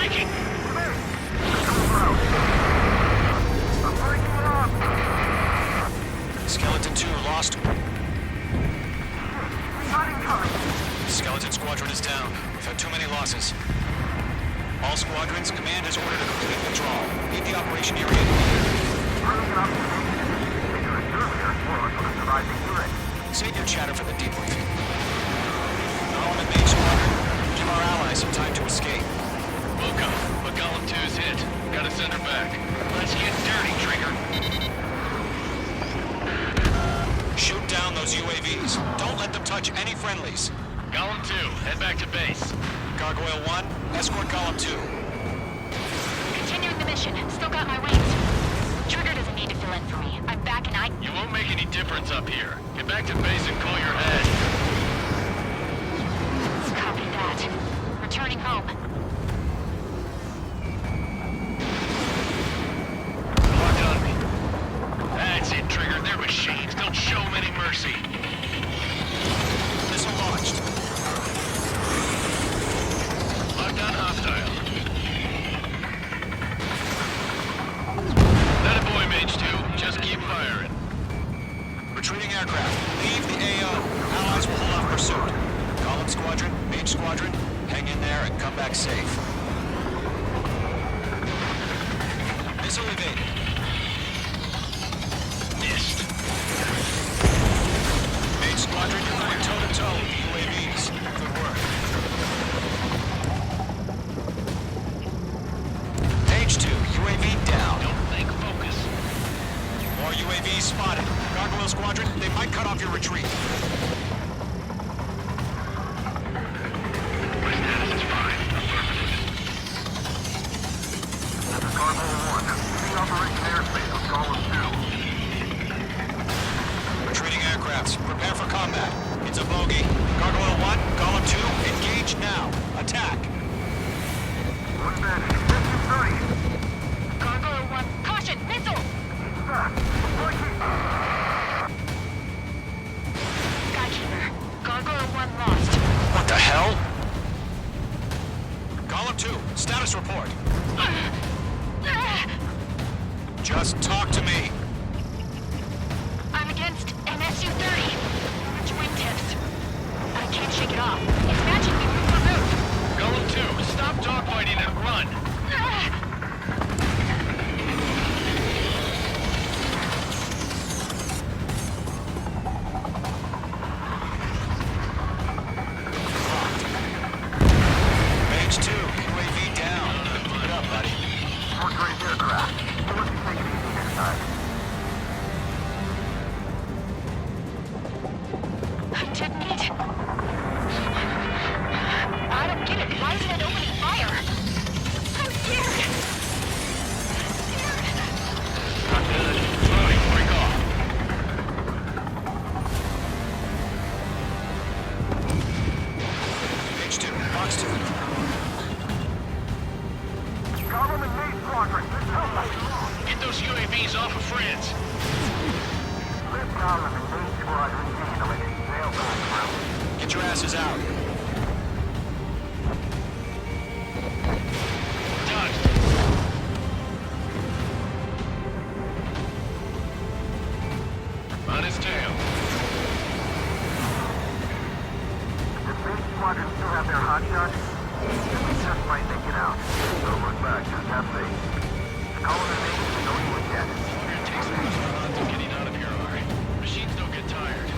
breaking! Skeleton 2 lost. Skeleton Squadron is down. We've had too many losses. All squadrons, command has ordered a complete withdrawal. Leave the operation area immediately. Save your chatter for the debriefing. Column and main squadron, give our allies some time to escape. Welcome, but Golem 2's hit. Gotta send her back. Let's get dirty, Trigger. Shoot down those UAVs. Don't let them touch any friendlies. Golem 2, head back to base. Gargoyle 1, escort Column 2. Continuing the mission. Still got my wings. Trigger doesn't need to fill in for me. I'm back and You won't make any difference up here. Get back to base and call your head. Copy that. Returning home. Lock on me. That's it, Trigger. They're machines. Don't show them any mercy. Missile launched. Locked on hostile. That a boy, Mage 2. Just keep firing. Retreating aircraft. Leave the AO. Allies will pull off pursuit. Column Squadron, Mage Squadron, hang in there and come back safe. Missile evaded. Missed. Mage Squadron, you're going toe-to-toe with the UAVs. Good work. Mage 2, UAV down. Don't think, focus. More UAVs spotted. Gargoyle Squadron, they might cut off your retreat. My status is fine. Retreating aircrafts, prepare for combat. It's a bogey. Gargoyle 1, Column 2, engage now. Attack. Gargoyle 1. Caution! Missile! Skykeeper. Gargoyle 1 lost. What the hell? Column 2, status report. Just talk to me. I'm against an Su-30. Which wingtips? I can't shake it off. It's matching me move for move. Golem 2, stop dogfighting and run. Mage 2, UAV down. Keep it up, buddy. I detonate. I don't get it. Why isn't it opening fire? I'm scared. Not good. Throwing, break off. Mage 2, box 2. Get those UAVs off of France. Get your asses out. Done. On his tail. It takes a lot of odds of getting out of here, alright. Machines don't get tired.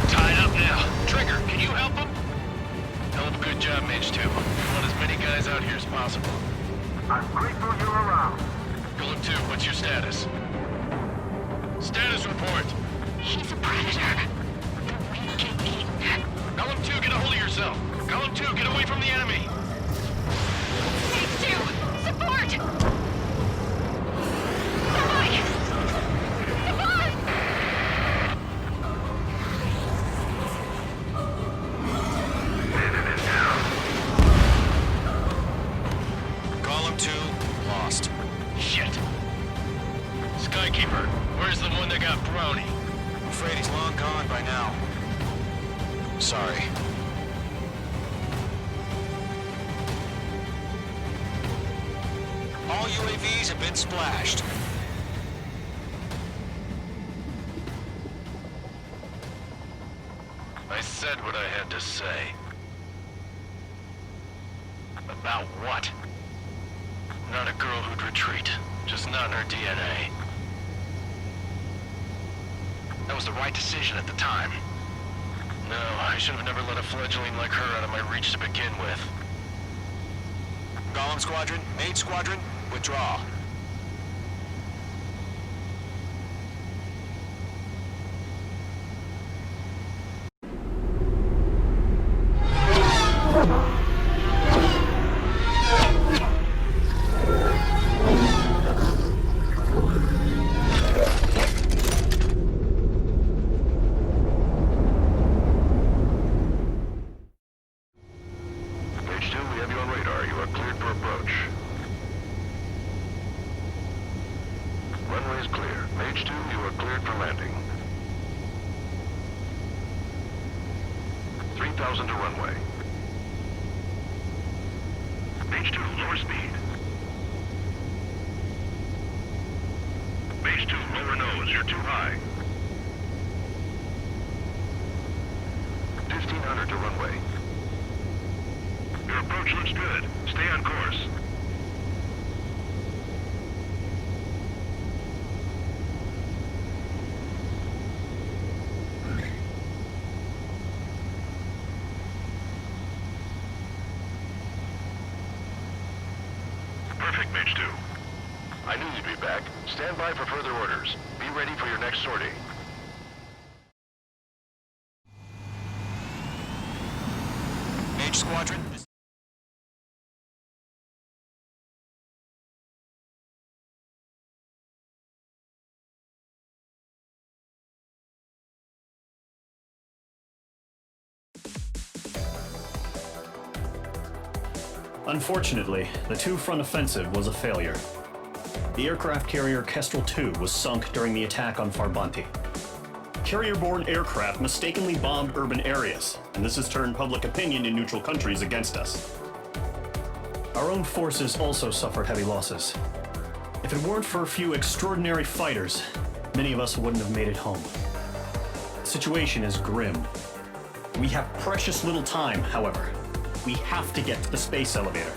Tied up now. Trigger, can you help him? Hell of a good job, Mage 2. We want as many guys out here as possible. I'm grateful you're around. Golem 2, what's your status? Status report. He's a predator. The weak get eaten. Golem 2, get a hold of yourself. Golem 2, get away from the enemy. Mage 2! Support! Somebody! Support! Column 2, lost. Shit. Skykeeper, where's the one that got Brownie? I'm afraid he's long gone by now. Sorry. All UAVs have been splashed. I said what I had to say. About what? Not a girl who'd retreat. Just not in her DNA. That was the right decision at the time. No, I should have never let a fledgling like her out of my reach to begin with. Golem Squadron, Mage Squadron, withdraw. Mage 2, we have you on radar. You are cleared for approach. Runway is clear. Mage 2, you are cleared for landing. 3,000 to runway. Mage 2, lower speed. Mage 2, lower nose. You're too high. 1,500 to runway. Your approach looks good. Stay on course. Perfect, Mage 2. I knew you'd be back. Stand by for further orders. Be ready for your next sortie. Mage Squadron. Unfortunately, the two-front offensive was a failure. The aircraft carrier Kestrel II was sunk during the attack on Farbanti. Carrier-borne aircraft mistakenly bombed urban areas, and this has turned public opinion in neutral countries against us. Our own forces also suffered heavy losses. If it weren't for a few extraordinary fighters, many of us wouldn't have made it home. The situation is grim. We have precious little time, however. We have to get to the space elevator.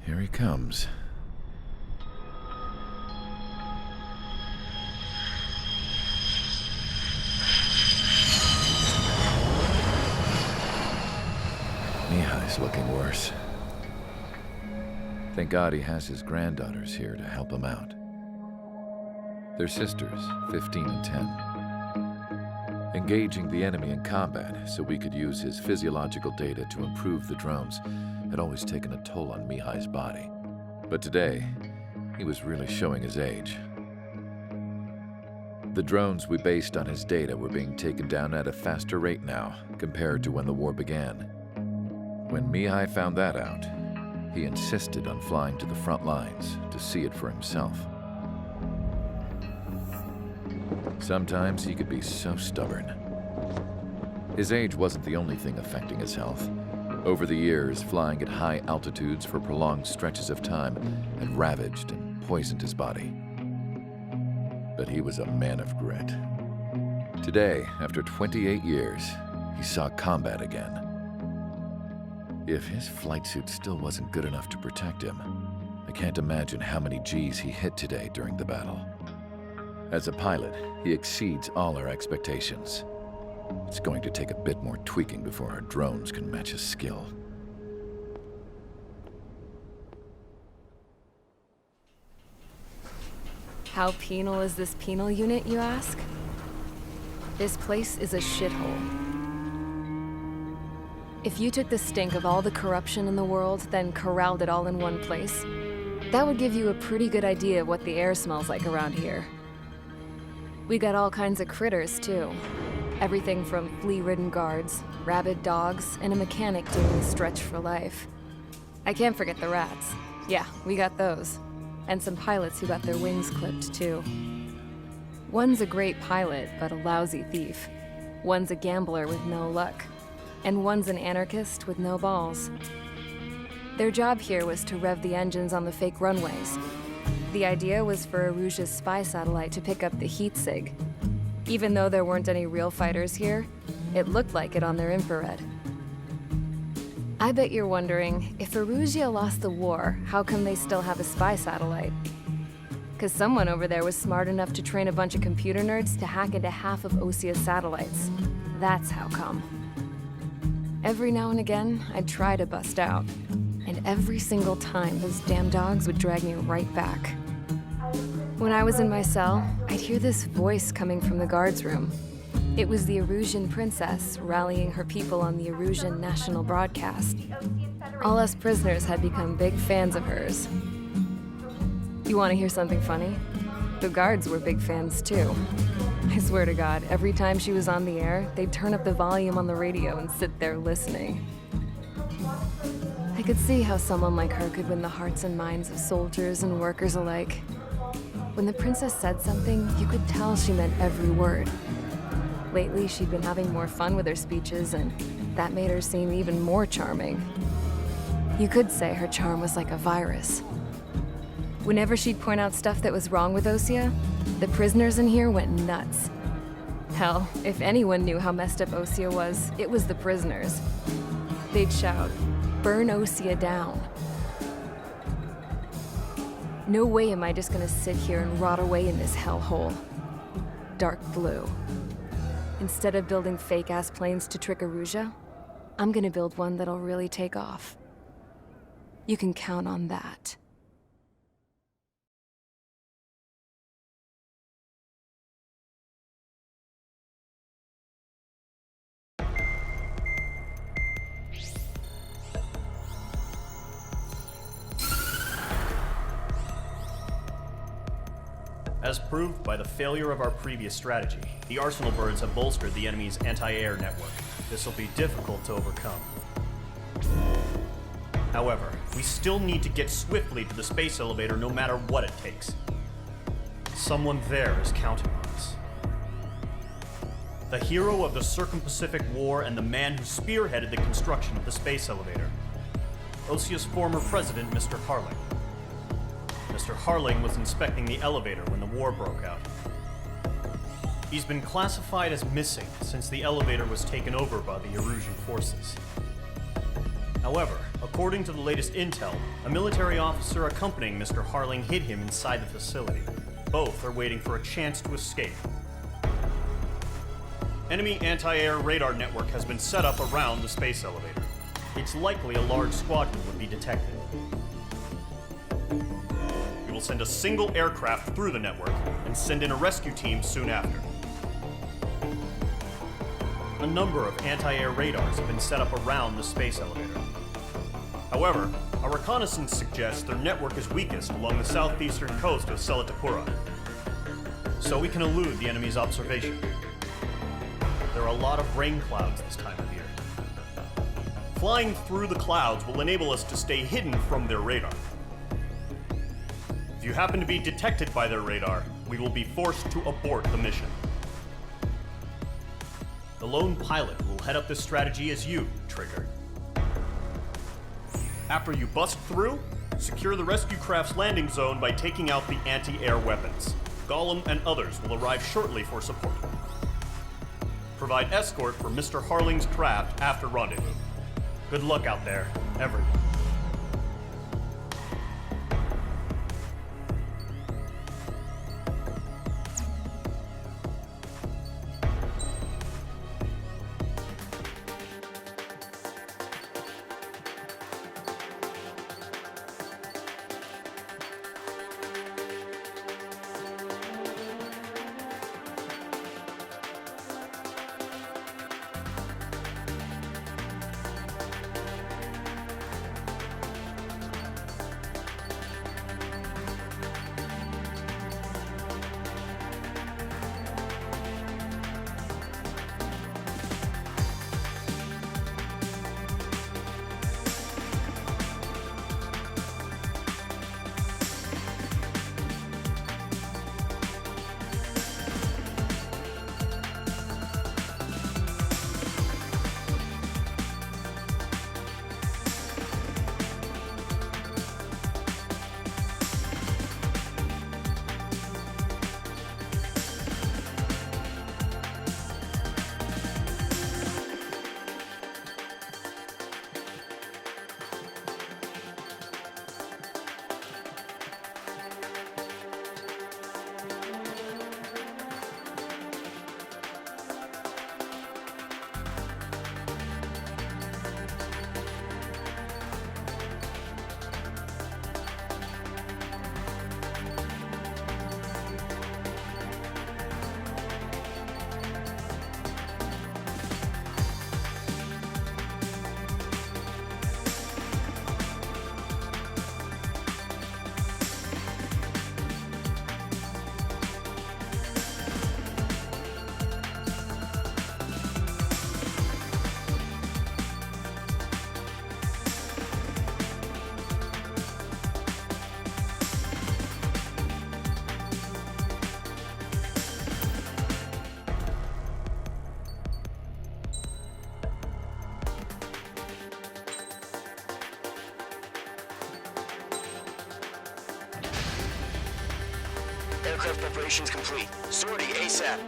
Here he comes. Mihai's looking worse. Thank God he has his granddaughters here to help him out. They're sisters, 15 and 10. Engaging the enemy in combat so we could use his physiological data to improve the drones had always taken a toll on Mihai's body. But today, he was really showing his age. The drones we based on his data were being taken down at a faster rate now compared to when the war began. When Mihai found that out, he insisted on flying to the front lines to see it for himself. Sometimes he could be so stubborn. His age wasn't the only thing affecting his health. Over the years, flying at high altitudes for prolonged stretches of time had ravaged and poisoned his body. But he was a man of grit. Today, after 28 years, he saw combat again. If his flight suit still wasn't good enough to protect him, I can't imagine how many Gs he hit today during the battle. As a pilot, he exceeds all our expectations. It's going to take a bit more tweaking before our drones can match his skill. How penal is this penal unit, you ask? This place is a shithole. If you took the stink of all the corruption in the world, then corralled it all in one place, that would give you a pretty good idea of what the air smells like around here. We got all kinds of critters, too. Everything from flea-ridden guards, rabid dogs, and a mechanic doing the stretch for life. I can't forget the rats. Yeah, we got those. And some pilots who got their wings clipped, too. One's a great pilot, but a lousy thief. One's a gambler with no luck. And one's an anarchist with no balls. Their job here was to rev the engines on the fake runways. The idea was for Erusia's spy satellite to pick up the heat sig. Even though there weren't any real fighters here, it looked like it on their infrared. I bet you're wondering, if Erusia lost the war, how come they still have a spy satellite? Because someone over there was smart enough to train a bunch of computer nerds to hack into half of Osia's satellites. That's how come. Every now and again, I'd try to bust out. And every single time, those damn dogs would drag me right back. When I was in my cell, I'd hear this voice coming from the guards room. It was the Erusian princess rallying her people on the Erusian national broadcast. All us prisoners had become big fans of hers. You want to hear something funny? The guards were big fans too. I swear to God, every time she was on the air, they'd turn up the volume on the radio and sit there listening. I could see how someone like her could win the hearts and minds of soldiers and workers alike. When the princess said something, you could tell she meant every word. Lately, she'd been having more fun with her speeches, and that made her seem even more charming. You could say her charm was like a virus. Whenever she'd point out stuff that was wrong with Osia, the prisoners in here went nuts. Hell, if anyone knew how messed up Osia was, it was the prisoners. They'd shout, "Burn Osia down." No way am I just gonna sit here and rot away in this hellhole. Dark blue. Instead of building fake-ass planes to trick Erusia, I'm gonna build one that'll really take off. You can count on that. As proved by the failure of our previous strategy, the Arsenal birds have bolstered the enemy's anti-air network. This will be difficult to overcome. However, we still need to get swiftly to the space elevator no matter what it takes. Someone there is counting on us. The hero of the Circum-Pacific War and the man who spearheaded the construction of the space elevator. Osia's former president, Mr. Harling. Mr. Harling was inspecting the elevator when the war broke out. He's been classified as missing since the elevator was taken over by the Erusian forces. However, according to the latest intel, a military officer accompanying Mr. Harling hid him inside the facility. Both are waiting for a chance to escape. Enemy anti-air radar network has been set up around the space elevator. It's likely a large squadron would be detected. We will send a single aircraft through the network and send in a rescue team soon after. A number of anti-air radars have been set up around the space elevator. However, our reconnaissance suggests their network is weakest along the southeastern coast of Selatapura, so we can elude the enemy's observation. There are a lot of rain clouds this time of year. Flying through the clouds will enable us to stay hidden from their radar. If you happen to be detected by their radar, we will be forced to abort the mission. The lone pilot will head up this strategy as you, Trigger. After you bust through, secure the rescue craft's landing zone by taking out the anti-air weapons. Gollum and others will arrive shortly for support. Provide escort for Mr. Harling's craft after rendezvous. Good luck out there, everyone. Aircraft preparations complete. Sortie ASAP.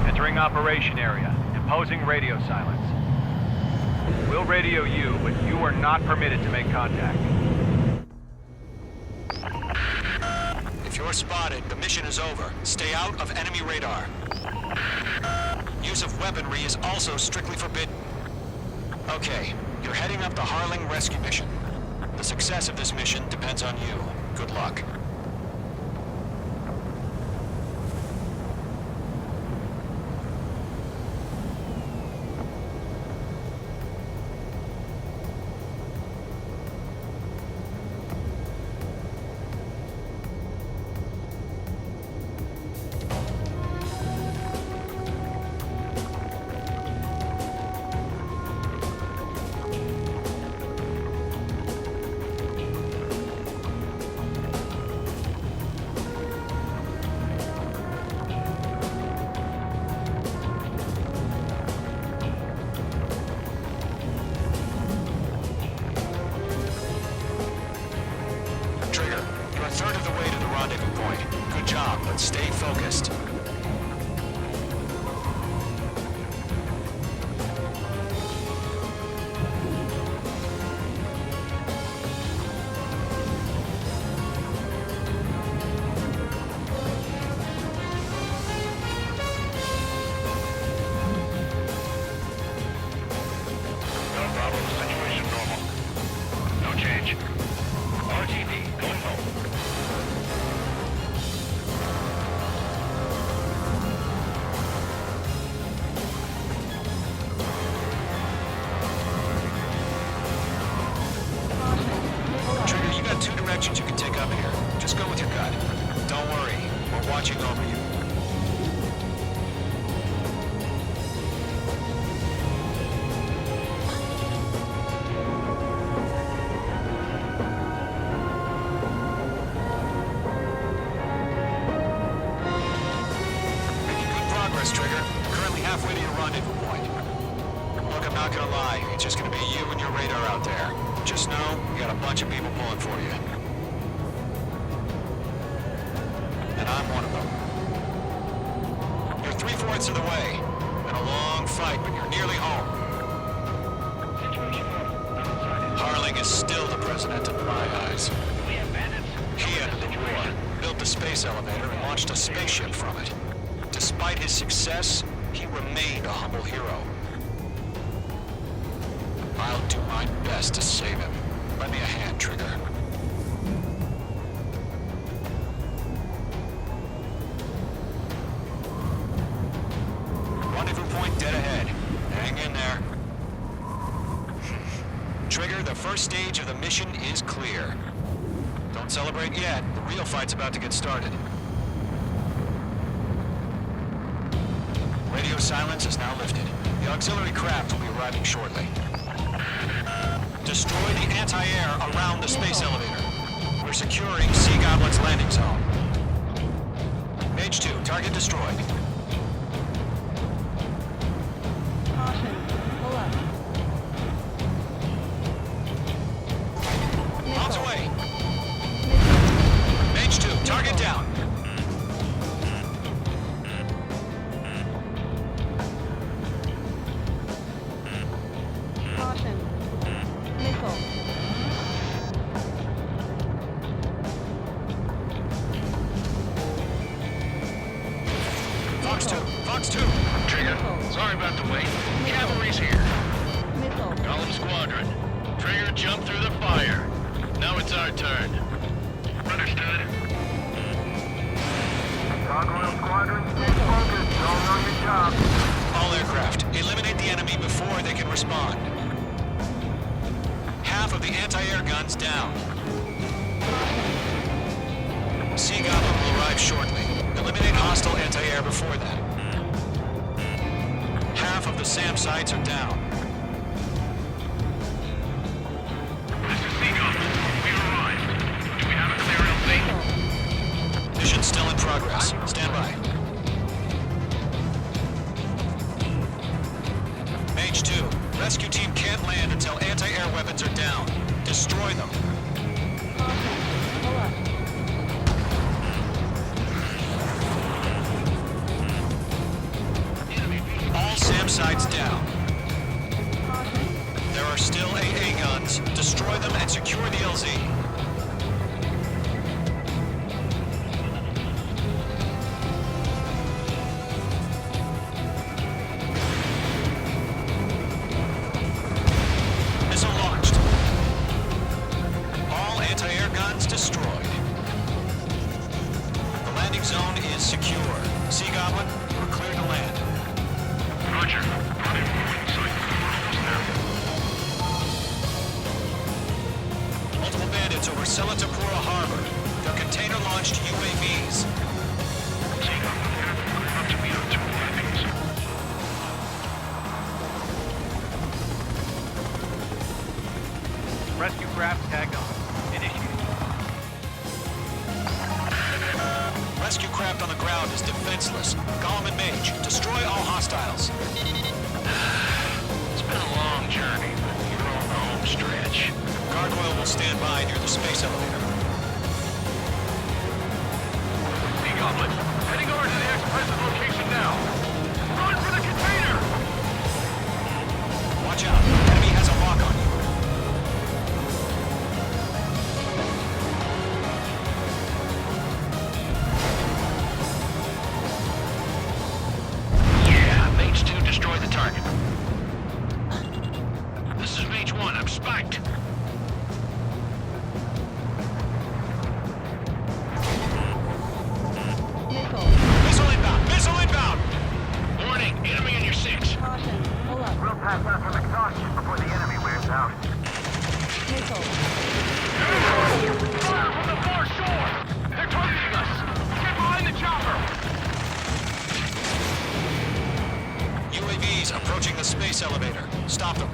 Entering operation area. Imposing radio silence. We'll radio you, but you are not permitted to make contact. If you're spotted, the mission is over. Stay out of enemy radar. Use of weaponry is also strictly forbidden. Okay, you're heading up the Harling rescue mission. The success of this mission depends on you. Good luck. Trigger, you're a third of the way to the rendezvous point. Good job, but stay focused. No problem. Situation normal. No change. RTD, going home. Trigger, you got two directions you can take up here. Just go with your gut. Don't worry, we're watching over you. Making good progress, Trigger. Currently halfway to your rendezvous point. Look, I'm not gonna lie. It's just gonna be you and your radar out there. Just know, we got a bunch of people pulling for you. And I'm one of them. You're 3/4 of the way. Been a long fight, but you're nearly home. Harling is still the president in my eyes. He ended the war, built the space elevator, and launched a spaceship from it. Despite his success, he remained a humble hero. I'll do my best to save him. Lend me a hand, Trigger. Rendezvous point dead ahead. Hang in there. Trigger, the first stage of the mission is clear. Don't celebrate yet. The real fight's about to get started. Radio silence is now lifted. The auxiliary craft will be arriving shortly. Destroy the anti-air around the space elevator. We're securing Sea Goblin's landing zone. Mage 2, target destroyed. Bombs away. Mage 2, target down. Fox 2, Fox 2. Trigger, sorry about the wait. Cavalry's here. Golem Squadron. Trigger jumped through the fire. Now it's our turn. Understood. Gargoyle Squadron, stay focused. Don't know your job. All aircraft, eliminate the enemy before they can respond. Half of the anti-air guns down. Sea Goblin will arrive shortly. Eliminate hostile anti-air before that. half of the SAM sites are down. This is Seagull. We've arrived. Do we have a clear LZ? Mission still in progress. Stand by. Mage 2, rescue team can't land until anti-air weapons are down. Destroy them. All SAM sites down. There are still AA guns. Destroy them and secure the LZ. Missile launched. All anti-air guns destroyed. The landing zone is secure. Sea Goblin, we're clear to land. Roger. Rendezvous in sight. We're almost there. Multiple bandits over Selatapura Harbor. They're container-launched UAVs. Seagull, we're up to meet our two UAVs. Rescue craft tagged on. Initiated. Rescue craft on the ground is defenseless. Gollum and Mage, destroy all hostiles. It's been a long journey, but we're on the home stretch. Gargoyle will stand by near the space elevator. Sea Goblin, heading over to the express's location now. Run for the container! Watch out. Enemy has a lock on you. Yeah, Mage 2 destroyed the target. This is Mage 1, I'm spiked. Missile inbound! Missile inbound! Warning, enemy in your 6. We'll pass out some exhaustion before the enemy wears out. Fire from the far shore! They're targeting us! Get behind the chopper! UAVs approaching the space elevator. Stop them.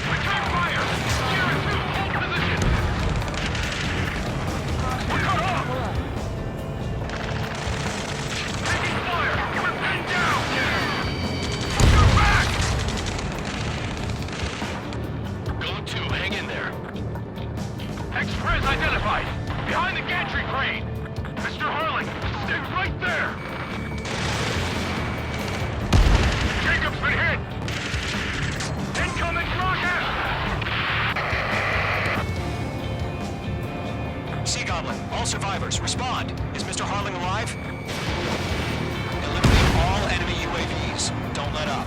Attack fire! Sierra 2, hold position! We're cut off! Taking fire! We're pinned down! You're back! Go 2, hang in there. Express identified! Behind the gantry crane! Mr. Harling, stay right there! Jacob's been hit! Incoming rocket! Sea Goblin, all survivors, respond. Is Mr. Harling alive? Eliminate all enemy UAVs. Don't let up.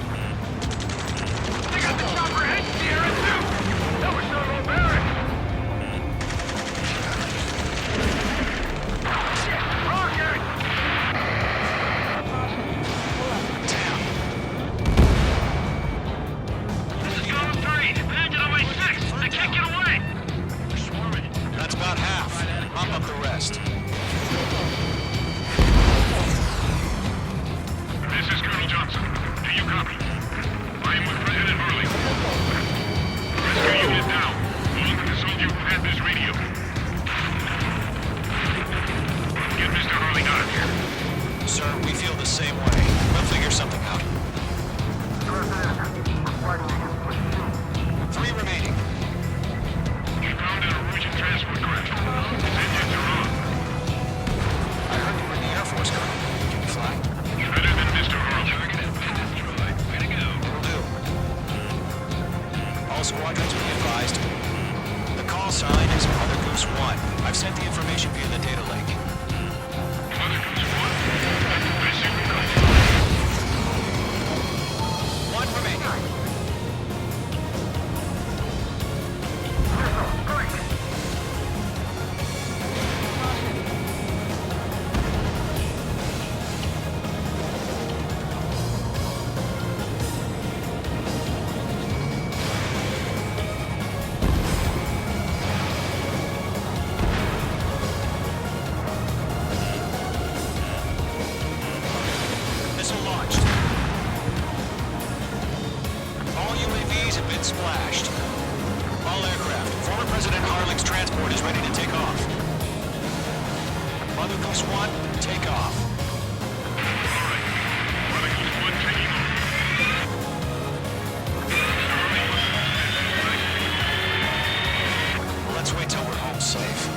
They got the chopper hit, Sierra 2! That was so barbaric! Shit! Rocket! Damn. This is Golem 3! Landed on my 6! I can't get away! We're swarming. That's about half. Mop up the rest. This is Colonel Johnson. Do you copy? I am with President Harley. Rescue unit down. Along with the soldier who had this radio. Get Mr. Harley out of here. Sir, we feel the same way. We'll figure something out. President, we're fighting against Platoon. 3 remaining. We found a Norwegian transport craft. Its engines are on. I heard you were in the Air Force, Colonel. Can you fly? Better than Mr. Harley. Way to go. Will do. All squadrons be advised. The call sign is Mother Goose 1. I've sent the information via the data link. Mother Goose 1. I see we got 1 remaining. UAVs have been splashed. All aircraft, former President Harling's transport is ready to take off. Mother Goose 1, take off. Let's wait till we're home safe.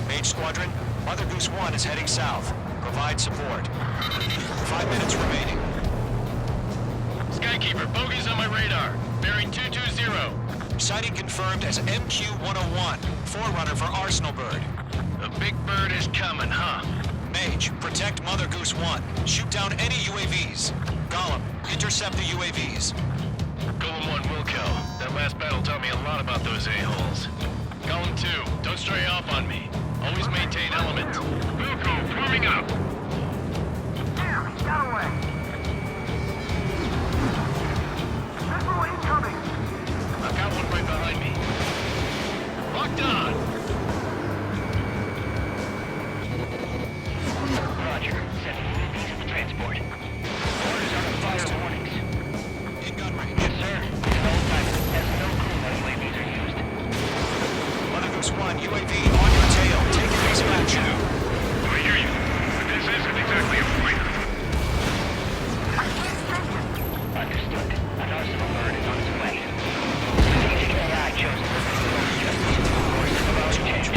Mage Squadron, Mother Goose 1 is heading south. Provide support. 5 minutes remaining. Skykeeper, bogeys on my radar. Bearing 220. Sighting confirmed as MQ-101, forerunner for Arsenal Bird. The big bird is coming, huh? Mage, protect Mother Goose 1. Shoot down any UAVs. Gollum, intercept the UAVs. Golem 1, Wilco. That last battle taught me a lot about those a-holes. Golem 2, don't stray off on me. Always maintain element. Wilco, forming up. Damn, he got away. Missile incoming. I've got one right behind me. Locked on. Roger. Sending UAVs to transport. Orders are to fire warnings. In gun range. Yes, sir. Hold timer. Has no clue how UAVs are used. Mother Goose 1, UAV on your tail. Take your dispatch. I hear you. But this isn't exactly a fighter. Understood. An Arsenal bird is on its way. Strategic AI chosen. Course about changed.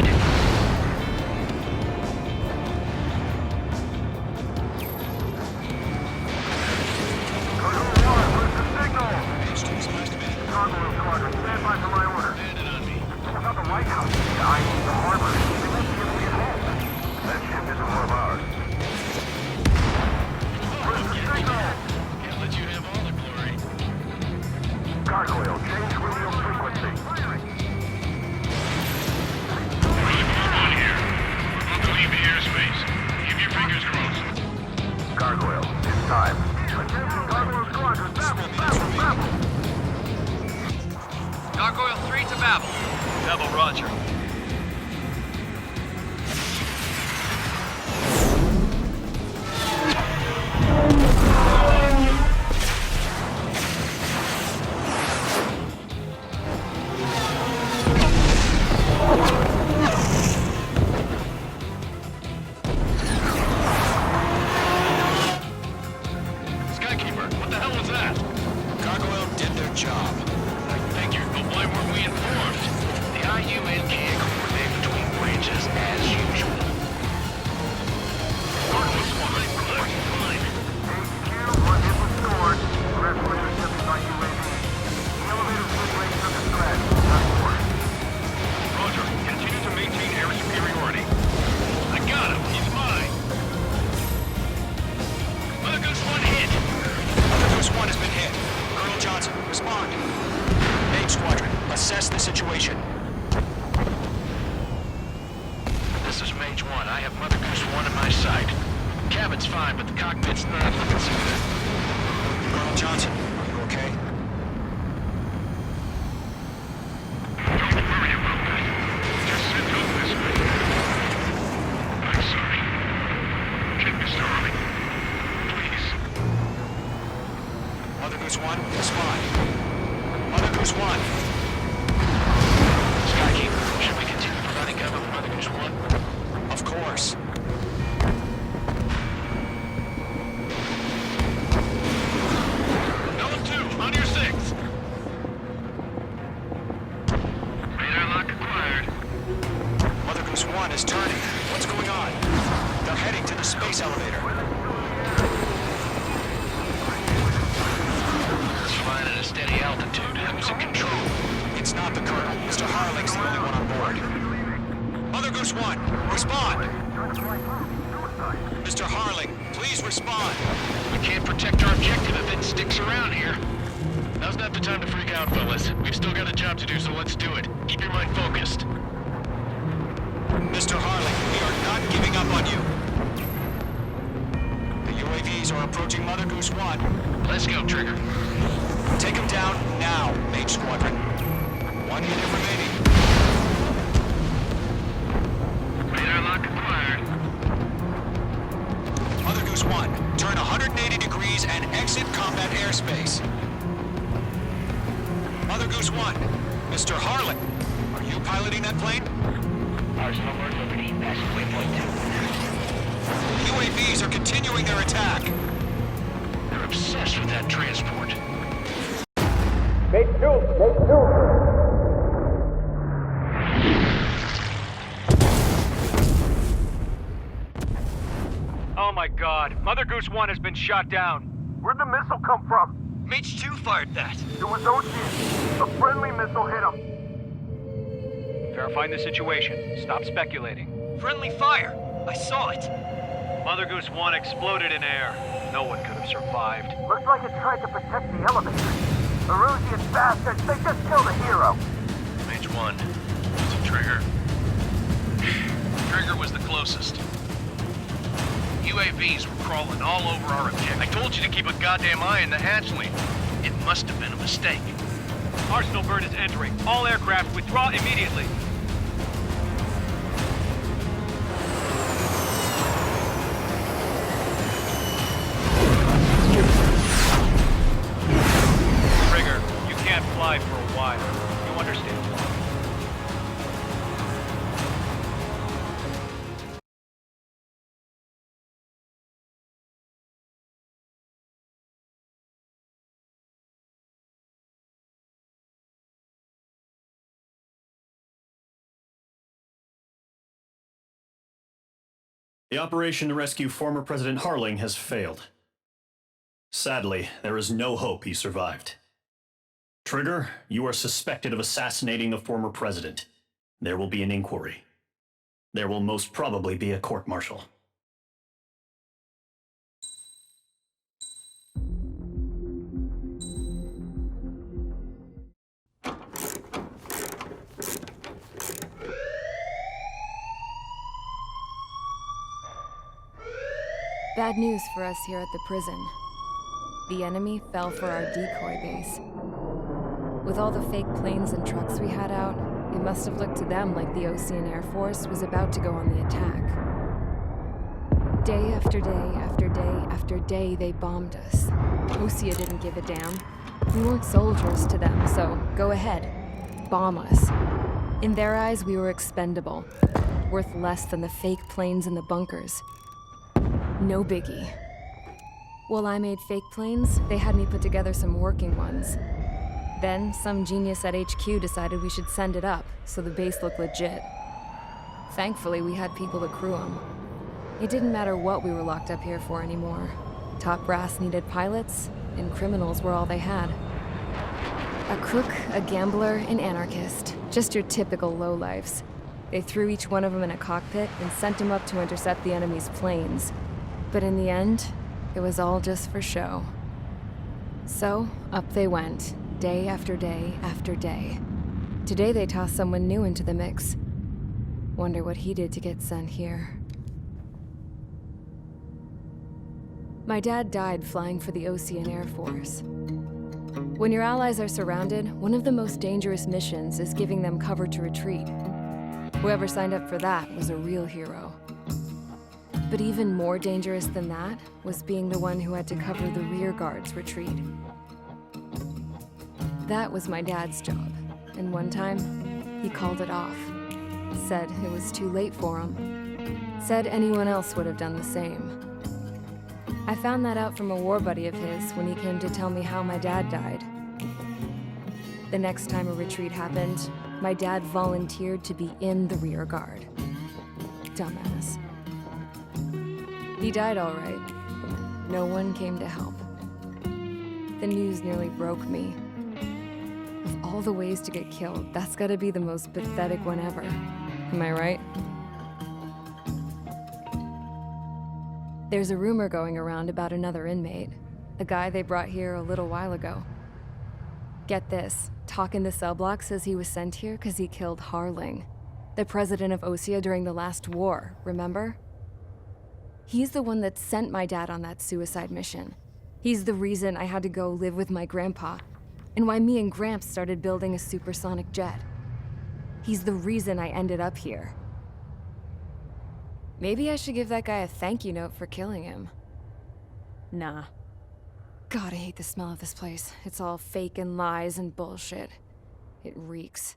Control 1, where's the signal? Mage 2's last minute. Convoy Squadron, stand by for my order. Landed on me. About the White House. I need the harbor. They must be able to get home. That ship isn't one of ours. Where's the signal? Can't let you have all the glory. Gargoyle, change radio frequency. On here. We're about to leave the airspace. Keep your fingers crossed. Gargoyle, it's time. Attention, Gargoyle Squadron, babble, babble, babble. Gargoyle 3 to Babel. Babel, roger. Skykeeper, what the hell was that? Gargoyle did their job. I figured, but why weren't we informed? The IUN can't coordinate between branches as usual. Gargoyle Squad, look, fine. HQ, one hit was stored. The rest were intercepted by UAV. The elevator split range of the threat. Not more. Roger, continue to maintain air superiority. I got him, he's mine. Mother Goose 1 hit. Mother Goose 1 has been hit. Colonel Johnson, respond. Mage Squadron, assess the situation. This is Mage 1. I have Mother Goose 1 in my sight. Cabin's fine, but the cockpit's not looking so good. Colonel Johnson, are you okay? Don't worry about that. Just sit up this way. I'm sorry. Get Mr. Harley. Please. Mother Goose 1, respond. Mother Goose 1. Skykeeper, should we continue providing cover for Mother Goose 1? Of course. Golem 2, on your 6. Radar lock acquired. Mother Goose 1 is turning. What's going on? They're heading to the space elevator. It's flying at a steady altitude. Who's in control? It's not the Colonel. Mr. Harling's the only one on board. Mother Goose 1, respond. Mr. Harling, please respond. We can't protect our objective if it sticks around here. Now's not the time to freak out, fellas. We've still got a job to do, so let's do it. Keep your mind focused. Mr. Harling, we are not giving up on you. The UAVs are approaching Mother Goose 1. Let's go, Trigger. Take him down now, Mage Squadron. 1 minute remaining. Radar lock acquired. Mother Goose 1, turn 180 degrees and exit combat airspace. airspace. Mother Goose 1, Mr. Harlan, are you piloting that plane? Arsenal Bird Liberty, passing waypoint 2. UAVs are continuing their attack. They're obsessed with that transport. Oh my god, Mother Goose 1 has been shot down. Where'd the missile come from? Mage 2 fired that. It was Ocean. A friendly missile hit him. Verifying the situation. Stop speculating. Friendly fire. I saw it. Mother Goose 1 exploded in air. No one could have survived. Looks like it tried to protect the elevator. Erusian bastards, they just killed a hero. Mage 1, it's a Trigger. Trigger was the closest. UAVs were crawling all over our objective. I told you to keep a goddamn eye on the hatchling. It must have been a mistake. Arsenal Bird is entering. All aircraft withdraw immediately. Trigger, you can't fly for a while. You understand? The operation to rescue former President Harling has failed. Sadly, there is no hope he survived. Trigger, you are suspected of assassinating the former president. There will be an inquiry. There will most probably be a court-martial. Bad news for us here at the prison. The enemy fell for our decoy base. With all the fake planes and trucks we had out, it must have looked to them like the Osean Air Force was about to go on the attack. Day after day after day after day, they bombed us. Osea didn't give a damn. We weren't soldiers to them, so go ahead. Bomb us. In their eyes, we were expendable. Worth less than the fake planes in the bunkers. No biggie. While I made fake planes, they had me put together some working ones. Then, some genius at HQ decided we should send it up, so the base looked legit. Thankfully, we had people to crew them. It didn't matter what we were locked up here for anymore. Top brass needed pilots, and criminals were all they had. A crook, a gambler, an anarchist. Just your typical lowlifes. They threw each one of them in a cockpit and sent them up to intercept the enemy's planes. But in the end, it was all just for show. So, up they went, day after day after day. Today they tossed someone new into the mix. Wonder what he did to get sent here. My dad died flying for the Osean Air Force. When your allies are surrounded, one of the most dangerous missions is giving them cover to retreat. Whoever signed up for that was a real hero. But even more dangerous than that was being the one who had to cover the rear guard's retreat. That was my dad's job, and one time, he called it off. Said it was too late for him. Said anyone else would have done the same. I found that out from a war buddy of his when he came to tell me how my dad died. The next time a retreat happened, my dad volunteered to be in the rear guard. Dumbass. He died all right. No one came to help. The news nearly broke me. Of all the ways to get killed, that's gotta be the most pathetic one ever. Am I right? There's a rumor going around about another inmate. A guy they brought here a little while ago. Get this, talk in the cell block says he was sent here because he killed Harling, the president of Osea during the last war, remember? He's the one that sent my dad on that suicide mission. He's the reason I had to go live with my grandpa, and why me and Gramps started building a supersonic jet. He's the reason I ended up here. Maybe I should give that guy a thank you note for killing him. Nah. God, I hate the smell of this place. It's all fake and lies and bullshit. It reeks.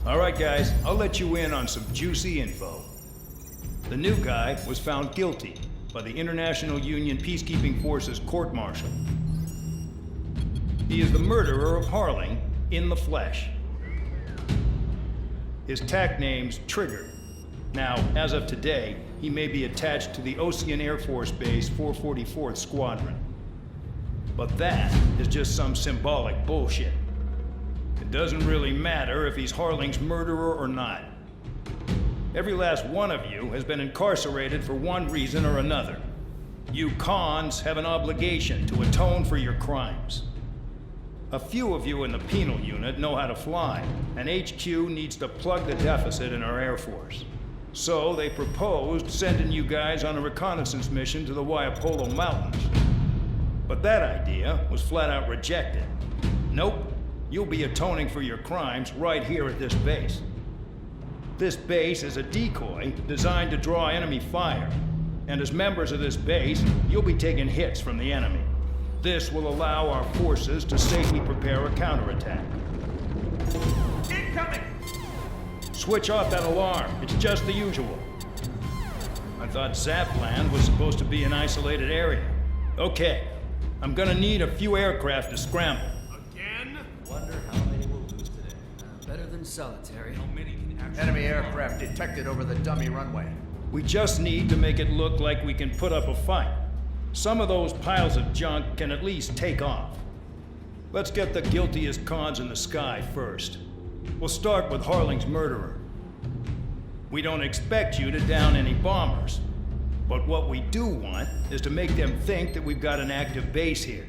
Alright guys, I'll let you in on some juicy info. The new guy was found guilty by the International Union Peacekeeping Forces court-martial. He is the murderer of Harling in the flesh. His TAC name's Trigger. Now, as of today, he may be attached to the Ocean Air Force Base 444th Squadron. But that is just some symbolic bullshit. It doesn't really matter if he's Harling's murderer or not. Every last one of you has been incarcerated for one reason or another. You cons have an obligation to atone for your crimes. A few of you in the penal unit know how to fly, and HQ needs to plug the deficit in our Air Force. So they proposed sending you guys on a reconnaissance mission to the Waiapolo Mountains. But that idea was flat out rejected. Nope, you'll be atoning for your crimes right here at this base. This base is a decoy designed to draw enemy fire, and as members of this base, you'll be taking hits from the enemy. This will allow our forces to safely prepare a counterattack. Incoming! Switch off that alarm. It's just the usual. I thought Zapland was supposed to be an isolated area. Okay, I'm gonna need a few aircraft to scramble. Again? Wonder how many we'll lose today. Better than solitary. How many can actually... Enemy aircraft detected over the dummy runway. We just need to make it look like we can put up a fight. Some of those piles of junk can at least take off. Let's get the guiltiest cons in the sky first. We'll start with Harling's murderer. We don't expect you to down any bombers, but what we do want is to make them think that we've got an active base here.